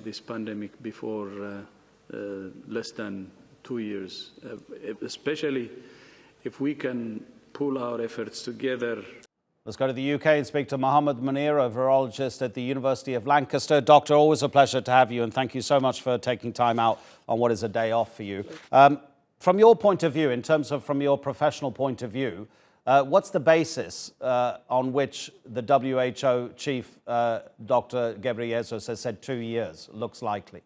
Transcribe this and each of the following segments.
fight this pandemic before less than 2 years, especially if we can pull our efforts together. Let's go to the UK and speak to Munir, a virologist at the University of Lancaster. Doctor, always a pleasure to have you, and thank you so much for taking time out on what is a day off for you. From your point of view, in terms of from your professional point of view, what's the basis on which the WHO chief, Dr. Ghebreyesus, has said 2 years looks likely?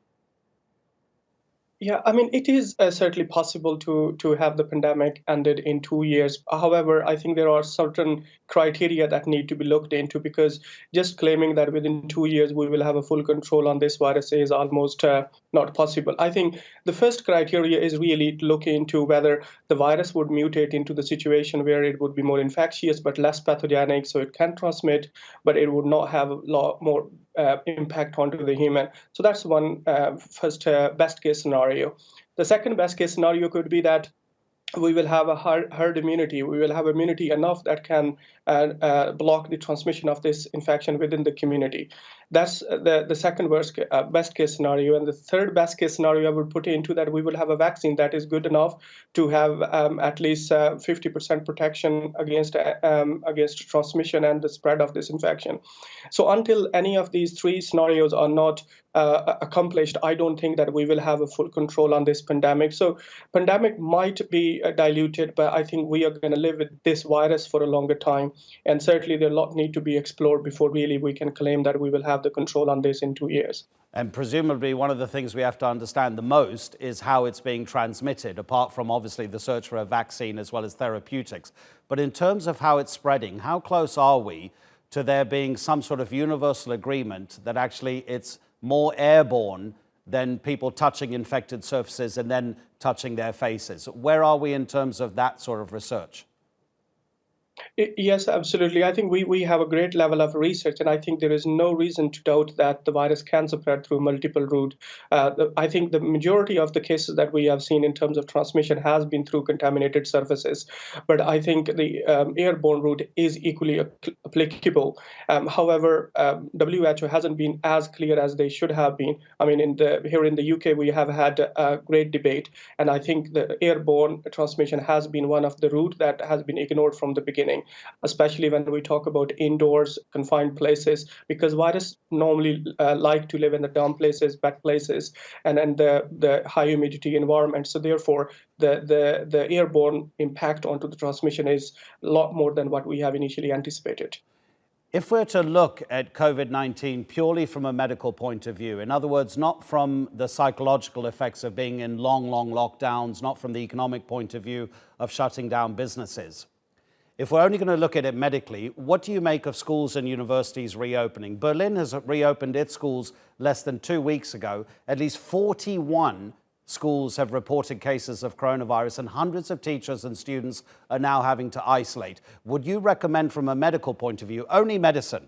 Yeah, I mean, it is certainly possible to have the pandemic ended in 2 years. However, I think there are certain criteria that need to be looked into, because just claiming that within 2 years we will have a full control on this virus is almost not possible. I think the first criteria is really to look into whether the virus would mutate into the situation where it would be more infectious but less pathogenic, so it can transmit, but it would not have a lot more impact onto the human. So that's one first best case scenario. The second best case scenario could be that we will have a herd immunity. We will have immunity enough that can block the transmission of this infection within the community. That's the second best case scenario. And the third best case scenario I would put into that we will have a vaccine that is good enough to have at least 50% protection against transmission and the spread of this infection. So until any of these three scenarios are not accomplished, I don't think that we will have a full control on this pandemic. So pandemic might be diluted, but I think we are going to live with this virus for a longer time. And certainly there a lot need to be explored before really we can claim that we will have the control on this in 2 years. And presumably one of the things we have to understand the most is how it's being transmitted, apart from obviously the search for a vaccine as well as therapeutics. But in terms of how it's spreading, how close are we to there being some sort of universal agreement that actually it's more airborne than people touching infected surfaces and then touching their faces? Where are we in terms of that sort of research? Yes, absolutely. I think we have a great level of research, and I think there is no reason to doubt that the virus can spread through multiple routes. I think the majority of the cases that we have seen in terms of transmission has been through contaminated surfaces, but I think the airborne route is equally applicable. However, WHO hasn't been as clear as they should have been. I mean, here in the UK, we have had a great debate, and I think the airborne transmission has been one of the routes that has been ignored from the beginning, especially when we talk about indoors confined places, because viruses normally like to live in the damp places, wet places, and the high humidity environment. So therefore, the airborne impact onto the transmission is a lot more than what we have initially anticipated. If we're to look at COVID-19 purely from a medical point of view, in other words, not from the psychological effects of being in long lockdowns, not from the economic point of view of shutting down businesses, if we're only going to look at it medically, what do you make of schools and universities reopening? Berlin has reopened its schools less than 2 weeks ago. At least 41 schools have reported cases of coronavirus, and hundreds of teachers and students are now having to isolate. Would you recommend, from a medical point of view, only medicine,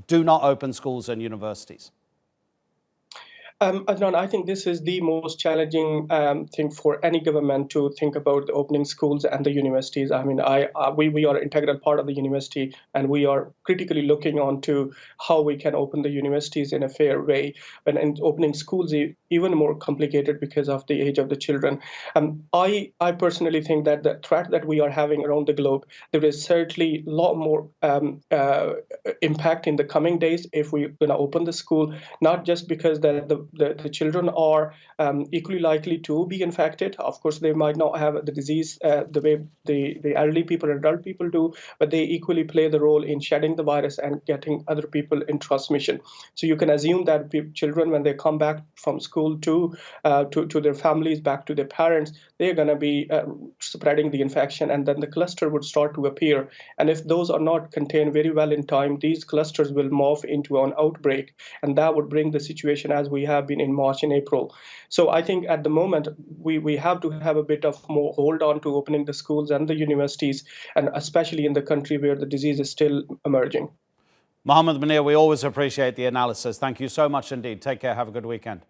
do not open schools and universities? Adhanom, I think this is the most challenging thing for any government to think about, opening schools and the universities. I mean, we are an integral part of the university, and we are critically looking on to how we can open the universities in a fair way. But in opening schools is even more complicated because of the age of the children. I personally think that the threat that we are having around the globe, there is certainly a lot more impact in the coming days if we're going to open the school, not just because the children are equally likely to be infected. Of course, they might not have the disease the way the elderly people and adult people do, but they equally play the role in shedding the virus and getting other people in transmission. So you can assume that children, when they come back from school to their families, back to their parents, they're going to be spreading the infection, and then the cluster would start to appear. And if those are not contained very well in time, these clusters will morph into an outbreak, and that would bring the situation as we have been in March and April. So I think at the moment, we have to have a bit of more hold on to opening the schools and the universities, and especially in the country where the disease is still emerging. Munir, we always appreciate the analysis. Thank you so much indeed. Take care. Have a good weekend.